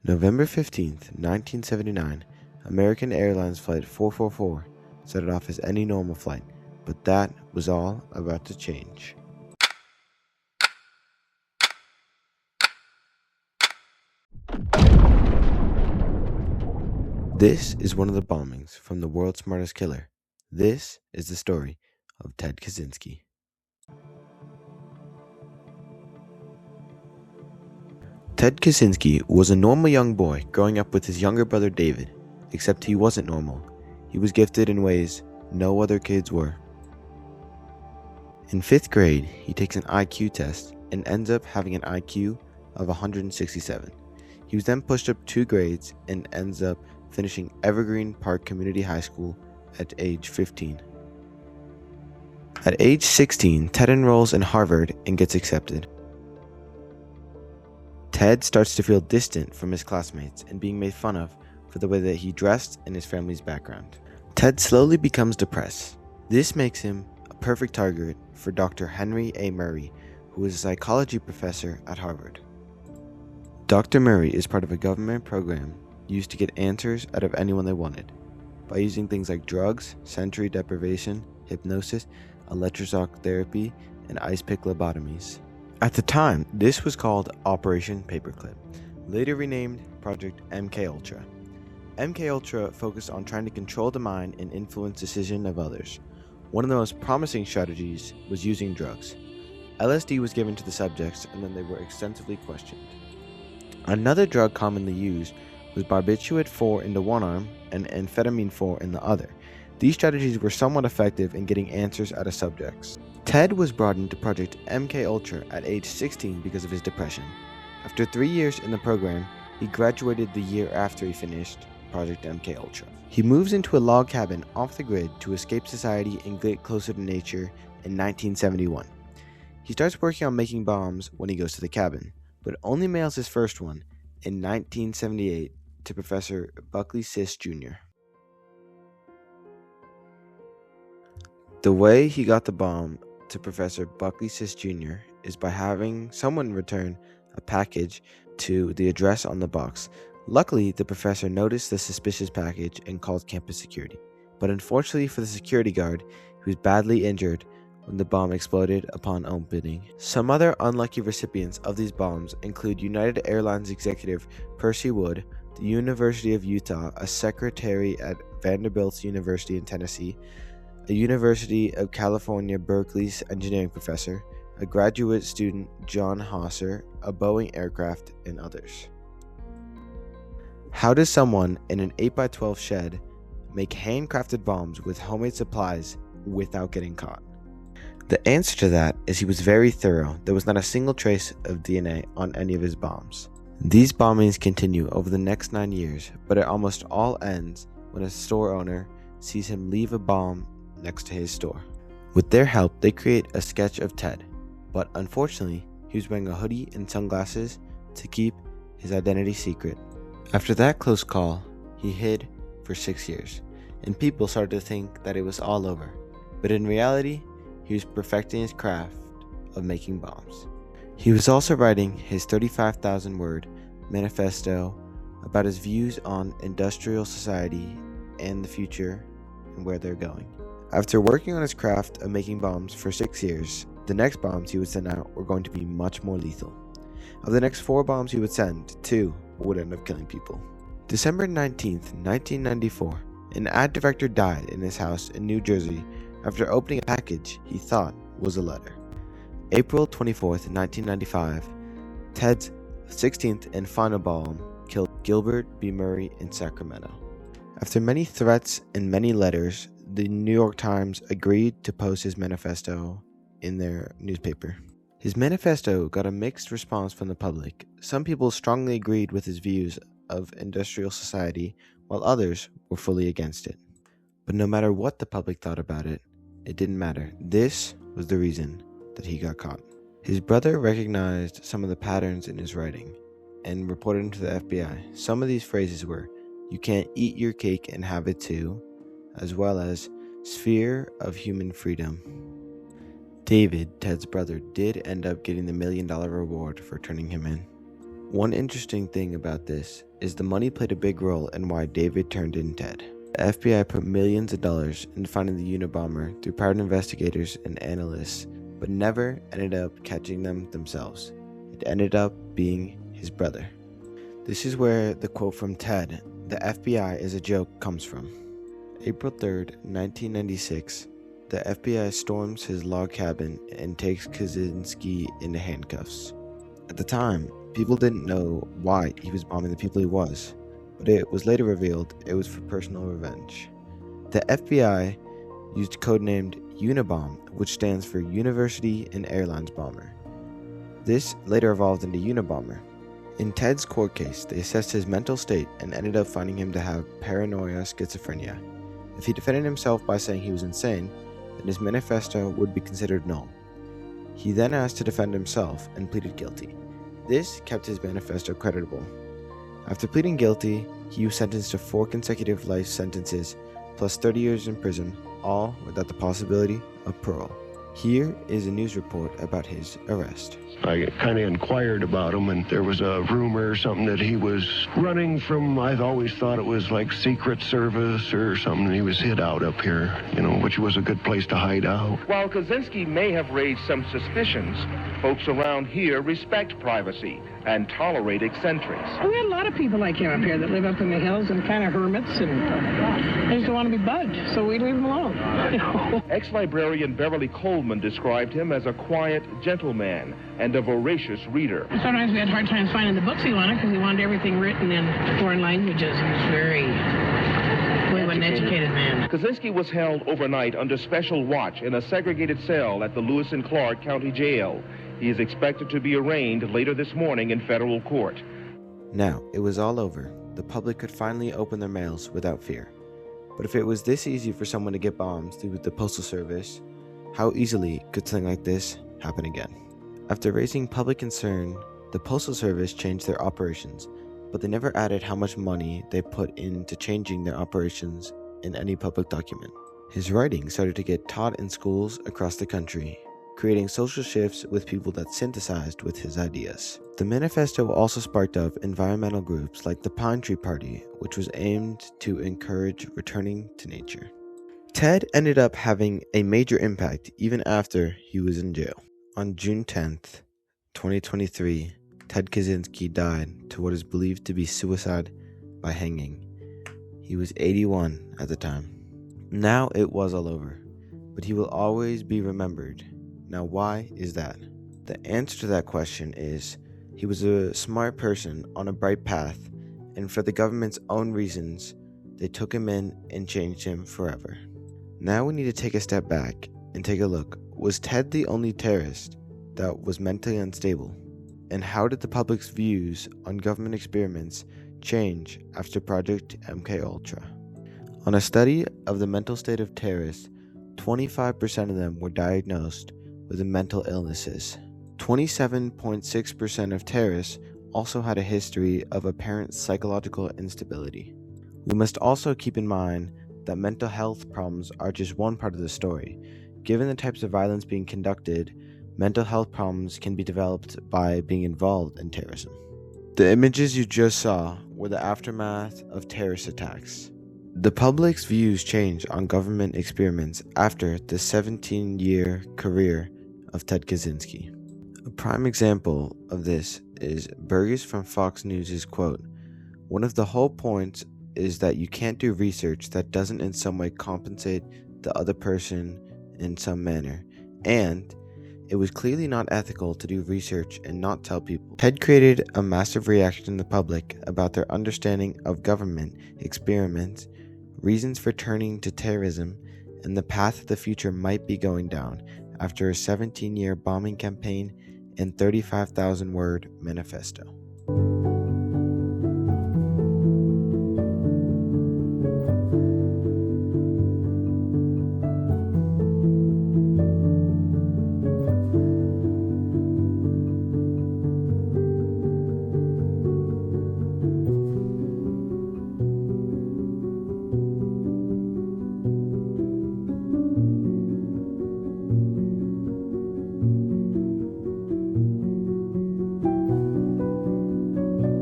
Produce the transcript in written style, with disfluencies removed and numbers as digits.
November 15th, 1979, American Airlines Flight 444 started off as any normal flight, but that was all about to change. This is one of the bombings from the world's smartest killer. This is the story of Ted Kaczynski. Ted Kaczynski was a normal young boy growing up with his younger brother David, except he wasn't normal. He was gifted in ways no other kids were. In 5th grade, he takes an IQ test and ends up having an IQ of 167. He was then pushed up 2 grades and ends up finishing Evergreen Park Community High School at age 15. At age 16, Ted enrolls in Harvard and gets accepted. Ted starts to feel distant from his classmates and being made fun of for the way that he dressed and his family's background. Ted slowly becomes depressed. This makes him a perfect target for Dr. Henry A. Murray, who is a psychology professor at Harvard. Dr. Murray is part of a government program used to get answers out of anyone they wanted by using things like drugs, sensory deprivation, hypnosis, electroshock therapy, and ice pick lobotomies. At the time, this was called Operation Paperclip, later renamed Project MKUltra. MKUltra focused on trying to control the mind and influence decision of others. One of the most promising strategies was using drugs. LSD was given to the subjects and then they were extensively questioned. Another drug commonly used was barbiturate 4 in the one arm and amphetamine 4 in the other. These strategies were somewhat effective in getting answers out of subjects. Ted was brought into Project MKUltra at age 16 because of his depression. After 3 years in the program, he graduated the year after he finished Project MKUltra. He moves into a log cabin off the grid to escape society and get closer to nature in 1971. He starts working on making bombs when he goes to the cabin, but only mails his first one in 1978 to Professor Buckley Siss Jr. The way he got the bomb to Professor Buckley Siss Jr. is by having someone return a package to the address on the box. Luckily, the professor noticed the suspicious package and called campus security. But unfortunately for the security guard, he was badly injured when the bomb exploded upon opening. Some other unlucky recipients of these bombs include United Airlines executive Percy Wood, the University of Utah, a secretary at Vanderbilt University in Tennessee, a University of California Berkeley's engineering professor, a graduate student John Hosser, a Boeing aircraft, and others. How does someone in an 8x12 shed make handcrafted bombs with homemade supplies without getting caught? The answer to that is he was very thorough. There was not a single trace of DNA on any of his bombs. These bombings continue over the next 9 years, but it almost all ends when a store owner sees him leave a bomb next to his store. With their help, they create a sketch of Ted, but unfortunately, he was wearing a hoodie and sunglasses to keep his identity secret. After that close call, he hid for 6 years, and people started to think that it was all over. But in reality, he was perfecting his craft of making bombs. He was also writing his 35,000-word manifesto about his views on industrial society and the future and where they're going. After working on his craft of making bombs for 6 years, the next bombs he would send out were going to be much more lethal. Of the next 4 bombs he would send, 2 would end up killing people. December 19th, 1994, an ad director died in his house in New Jersey after opening a package he thought was a letter. April 24th, 1995, Ted's 16th and final bomb killed Gilbert B. Murray in Sacramento. After many threats and many letters, the New York Times agreed to post his manifesto in their newspaper. His manifesto got a mixed response from the public. Some people strongly agreed with his views of industrial society, while others were fully against it. But no matter what the public thought about it, it didn't matter. This was the reason that he got caught. His brother recognized some of the patterns in his writing and reported him to the FBI. Some of these phrases were, "You can't eat your cake and have it too," as well as "sphere of human freedom." David, Ted's brother, did end up getting the $1 million reward for turning him in. One interesting thing about this is the money played a big role in why David turned in Ted. The FBI put millions of dollars into finding the Unibomber through private investigators and analysts, but never ended up catching them themselves. It ended up being his brother. This is where the quote from Ted, "The FBI is a joke," comes from. April 3rd, 1996, the FBI storms his log cabin and takes Kaczynski into handcuffs. At the time, people didn't know why he was bombing the people he was, but it was later revealed it was for personal revenge. The FBI used codenamed Unibomb, which stands for University and Airlines Bomber. This later evolved into Unibomber. In Ted's court case, they assessed his mental state and ended up finding him to have paranoia schizophrenia. If he defended himself by saying he was insane, then his manifesto would be considered null. He then asked to defend himself and pleaded guilty. This kept his manifesto creditable. After pleading guilty, he was sentenced to 4 consecutive life sentences plus 30 years in prison, all without the possibility of parole. Here is a news report about his arrest. I kind of inquired about him, and there was a rumor or something that he was running from, I've always thought it was like Secret Service or something. He was hid out up here, which was a good place to hide out. While Kaczynski may have raised some suspicions, folks around here respect privacy and tolerate eccentrics. We had a lot of people like him up here that live up in the hills and kind of hermits, and they just don't want to be bugged, so we leave them alone. Ex-librarian Beverly Coleman described him as a quiet gentleman and a voracious reader. Sometimes we had hard times finding the books he wanted because he wanted everything written in foreign languages. He was very an educated man. Kaczynski was held overnight under special watch in a segregated cell at the Lewis and Clark County Jail. He is expected to be arraigned later this morning in federal court. Now, it was all over. The public could finally open their mails without fear. But if it was this easy for someone to get bombs through the Postal Service, how easily could something like this happen again? After raising public concern, the Postal Service changed their operations, but they never added how much money they put into changing their operations in any public document. His writing started to get taught in schools across the country, creating social shifts with people that synthesized with his ideas. The manifesto also sparked up environmental groups like the Pine Tree Party, which was aimed to encourage returning to nature. Ted ended up having a major impact even after he was in jail. On June 10th, 2023, Ted Kaczynski died to what is believed to be suicide by hanging. He was 81 at the time. Now it was all over, but he will always be remembered. Now why is that? The answer to that question is he was a smart person on a bright path, and for the government's own reasons, they took him in and changed him forever. Now we need to take a step back and take a look. Was Ted the only terrorist that was mentally unstable? And how did the public's views on government experiments change after Project MKUltra? On a study of the mental state of terrorists, 25% of them were diagnosed with mental illnesses. 27.6% of terrorists also had a history of apparent psychological instability. We must also keep in mind that mental health problems are just one part of the story. Given the types of violence being conducted, mental health problems can be developed by being involved in terrorism. The images you just saw were the aftermath of terrorist attacks. The public's views changed on government experiments after the 17-year career of Ted Kaczynski. A prime example of this is Burgess from Fox News' quote, "One of the whole points is that you can't do research that doesn't in some way compensate the other person in some manner, and it was clearly not ethical to do research and not tell people." Ted created a massive reaction in the public about their understanding of government experiments, reasons for turning to terrorism, and the path the future might be going down after a 17-year bombing campaign and 35,000-word manifesto.